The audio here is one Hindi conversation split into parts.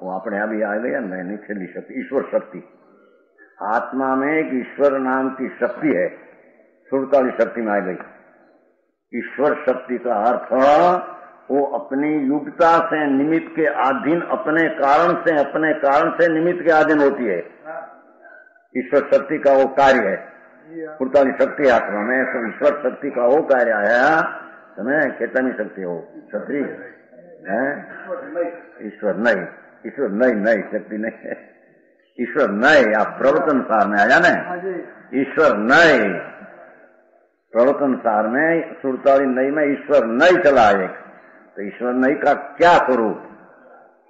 वो अपने आप ही आ गया, मैं नहीं खेली शक्ति, ईश्वर शक्ति। आत्मा में एक ईश्वर नाम की शक्ति है, सुरता वाली शक्ति में आ गई। ईश्वर शक्ति का अर्थ वो अपनी युक्ता से निमित्त के अधीन, अपने कारण से निमित्त के अधीन होती है। ईश्वर शक्ति का वो कार्य है, सुरता वाली शक्ति आत्मा में। तो ईश्वर शक्ति का वो कार्य आया, तुम्हें चेतनी शक्ति हो क्षत्रिय है। ईश्वर नहीं शक्ति नहीं है, ईश्वर नहीं। आप प्रवर्तन सार में आया ना, ईश्वर नहीं प्रवर्तन सार में, सुरताली नहीं में ईश्वर नहीं चला है। तो ईश्वर नहीं का क्या स्वरूप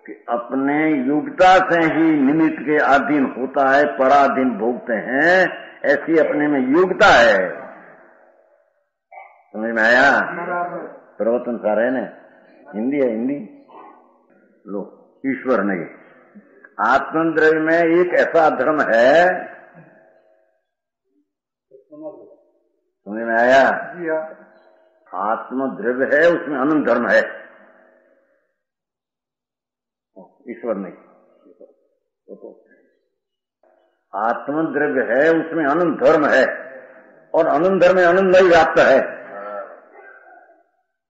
कि अपने युक्ता से ही निमित्त के अधीन होता है, पराधीन भोगते हैं, ऐसी अपने में युक्ता है। समझ में आया? प्रवर्तन सार है ना, हिंदी है, हिंदी लो। ईश्वर नहीं, आत्मद्रव्य में एक ऐसा धर्म है, समझ में आया? आत्मद्रव्य है, उसमें अनंत धर्म है, ईश्वर नहीं। आत्मद्रव्य है, उसमें अनंत धर्म है, और अनंत धर्म में अनंत नहीं व्याप्त है,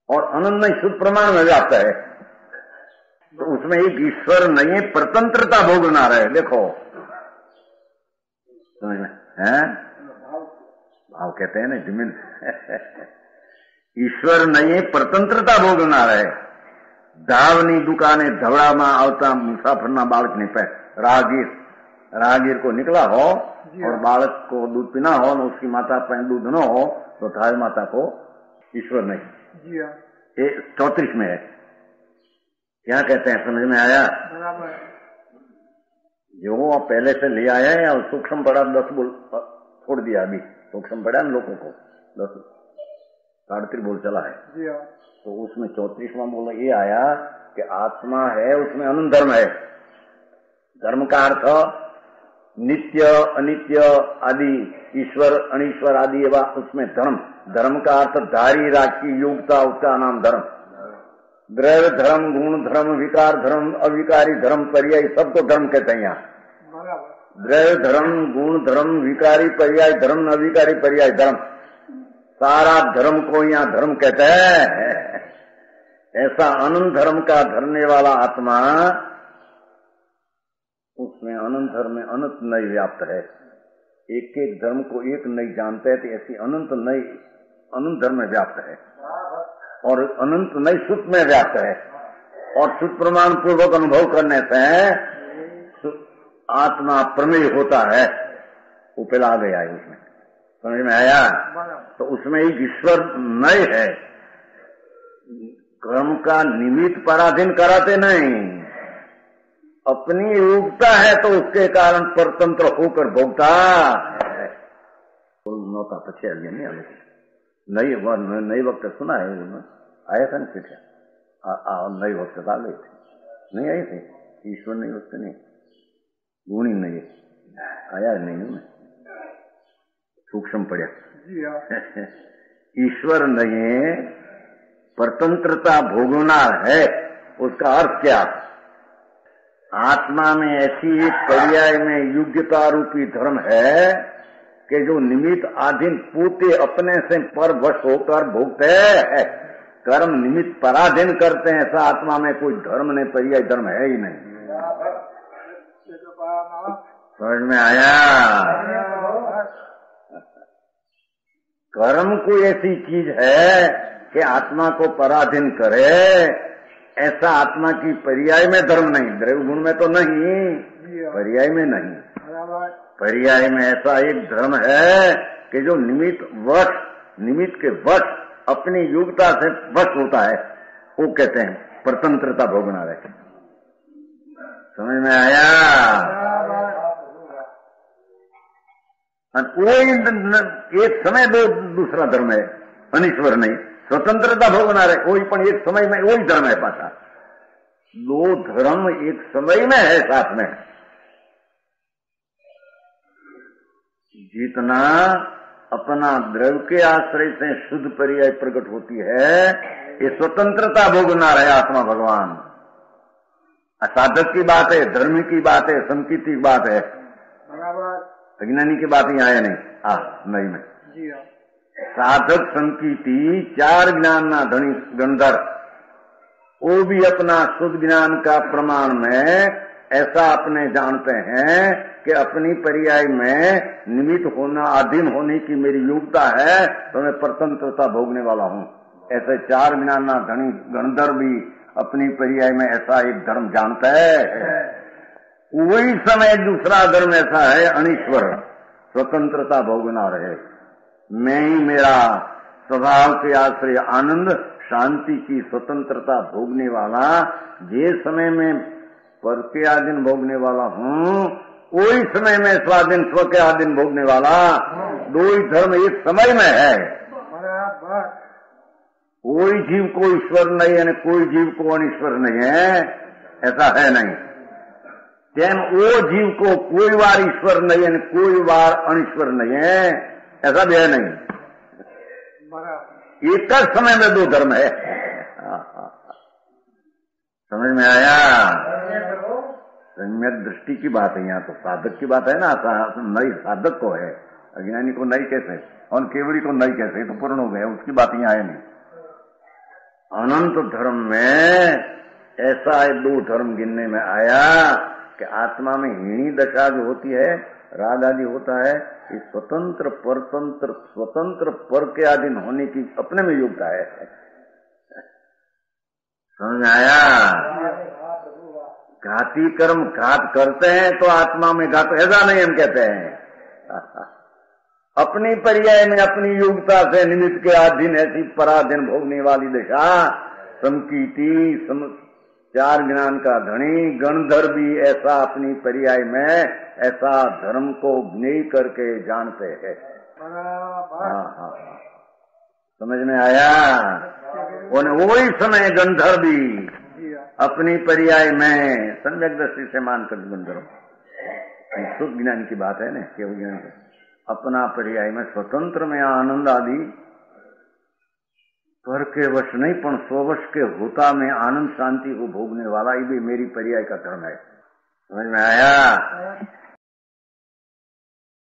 और अनंत नहीं शुद्ध प्रमाण में व्याप्त है। तो उसमें एक ईश्वर नहीं, स्वतंत्रता भोगना रहे। देखो समझ में है? भाव कहते हैं ना जमीन। ईश्वर नहीं, स्वतंत्रता भोगना रहे। धावनी दुकाने धवड़ाમાં આવતા મુસાફરના બાળકને पे राहगीर को निकला हो और बालक को दूध पीना हो और उसकी माता पे दूध न हो, तो थाल माता को ईश्वर नहीं। ये 34 में है। क्या कहते हैं, समझ में आया? जो आप पहले से ले आया है, और सूक्ष्म पड़ा 10 बोल छोड़ दिया, अभी सूक्ष्म पड़ा न लोगों को 10 33 बोल चला है। तो उसमें 34वां बोल ये आया कि आत्मा है, उसमें अनंत धर्म है। धर्म का अर्थ नित्य अनित्य आदि, ईश्वर अनिश्वर आदि, एवं उसमें धर्म। धर्म का अर्थ धारी राखी योग्यता, उसका नाम धर्म। द्रव्य धर्म, गुण धर्म, विकार धर्म, अविकारी धर्म, पर्याय, सबको धर्म कहते हैं यहाँ। द्रव्य धर्म, गुण धर्म, विकारी पर्याय धर्म, अविकारी पर्याय धर्म, सारा धर्म को यहाँ धर्म कहते हैं। ऐसा अनंत धर्म का धरने वाला आत्मा, उसमें अनंत धर्म में अनंत नहीं व्याप्त है। एक एक धर्म को एक नहीं जानते हैं, तो ऐसी अनंत नहीं अनंत धर्म में व्याप्त है, और अनंत नहीं शुद्ध में व्याप्त है। और शुद्ध प्रमाण पूर्वक अनुभव करने से आत्मा प्रमेय होता है। वो पहला आ गया है, उसमें समझ में आया? तो उसमें एक ईश्वर नहीं है। कर्म का निमित्त पराधीन कराते नहीं, अपनी योग्यता है, तो उसके कारण परतंत्र होकर भोगता है। नौता पछे नई वक्त सुना है, आया था ना चिट्ठा, नई वक्त आ गई थी, नहीं आई थी? ईश्वर नहीं वक्त नहीं, गुण ही नहीं आया, नहीं सूक्ष्म पड़ा। ईश्वर नहीं, स्वतंत्रता भोगना है। उसका अर्थ क्या? आत्मा में ऐसी एक पर्याय में योग्यता रूपी धर्म है कि जो निमित्त अधीन पूते अपने से परवश होकर भोगते हैं, कर्म निमित्त पराधीन करते हैं। ऐसा आत्मा में कोई धर्म नहीं, पर्याय धर्म है ही नहीं। समझ में आया? कर्म कोई ऐसी चीज है कि आत्मा को पराधीन करे, ऐसा आत्मा की पर्याय में धर्म नहीं। द्रव्य गुण में तो नहीं, पर्याय में नहीं। पर्याय में ऐसा एक धर्म है कि जो निमित्त के वश अपनी योग्यता से वश होता है, वो कहते हैं स्वतंत्रता भोगना रहे। समझ में आया? वही एक समय दो दूसरा धर्म है, अनिश्वर नहीं, स्वतंत्रता भोगना रहे। वही पण एक समय में वही धर्म है पासा। दो धर्म एक समय में है साथ में। जितना अपना द्रव्य के आश्रय से शुद्ध पर्याय प्रकट होती है, ये स्वतंत्रता भोगना रहे आत्मा भगवान। साधक की बात है, धर्मी की बात है, संकीर्ति की बात है, बराबर। अज्ञानी की बात यहाँ है नहीं। नहीं में जी साधक संकीर्ति चार ज्ञान ना धनी गंधर, वो भी अपना शुद्ध ज्ञान का प्रमाण में ऐसा अपने जानते हैं कि अपनी पर्याय में निमित्त होना, अधीन होने की मेरी योग्यता है, तो मैं स्वतंत्रता भोगने वाला हूँ। ऐसे चार ज्ञान ना धनी गंधर भी अपनी पर्याय में ऐसा एक धर्म जानता है। वही समय दूसरा धर्म ऐसा है अनिश्वर, स्वतंत्रता भोगना रहे, मैं ही मेरा स्वभाव के आश्रय आनंद शांति की स्वतंत्रता भोगने वाला, जे समय में पर के आधीन भोगने वाला हूँ, वही समय में स्वाधीन स्व के आधीन भोगने वाला, दो ही धर्म एक समय में है। कोई जीव को ईश्वर नहीं है, कोई जीव को अनिश्वर नहीं है, ऐसा है नहीं। तेम वो जीव को कोई बार ईश्वर नहीं है, कोई बार अनिश्वर नहीं है, ऐसा भी है नहीं। एक समय में दो धर्म है। समझ में आया? सम्यक दृष्टि की बात है। यहाँ तो साधक की बात है ना, नई साधक को है, अज्ञानी को नहीं कैसे, और केवड़ी को नहीं कैसे, तो पूर्ण हो गए, उसकी बात यहाँ है नहीं। अनंत धर्म में ऐसा है, दो धर्म गिनने में आया कि आत्मा में हीणी दशा जो होती है, राग आदि होता है, ये स्वतंत्र परतंत्र स्वतंत्र पर के अधीन होने की अपने में योग्यता है। समझ आया? घाती कर्म घात करते हैं तो आत्मा में घात, ऐसा नहीं हम कहते हैं। अपनी पर्याय में अपनी योग्यता से निमित्त के अधीन ऐसी पराधीन भोगने वाली दशा समकीर्ति चार ज्ञान का धनी गणधर भी ऐसा अपनी पर्याय में ऐसा धर्म को ज्ञेय करके जानते हैं। हाँ, समझ में आया? वही समय गंधर्व भी अपनी पर्याय में सम्यक दृष्टि से मानकर गंधर्व शुद्ध ज्ञान की बात है ना, केवल ज्ञान अपना पर्याय में स्वतंत्र में आनंद आदि पर के वश नहीं, पण स्ववश के होता में आनंद शांति को भोगने वाला, ये भी मेरी पर्याय का धर्म है। समझ में आया?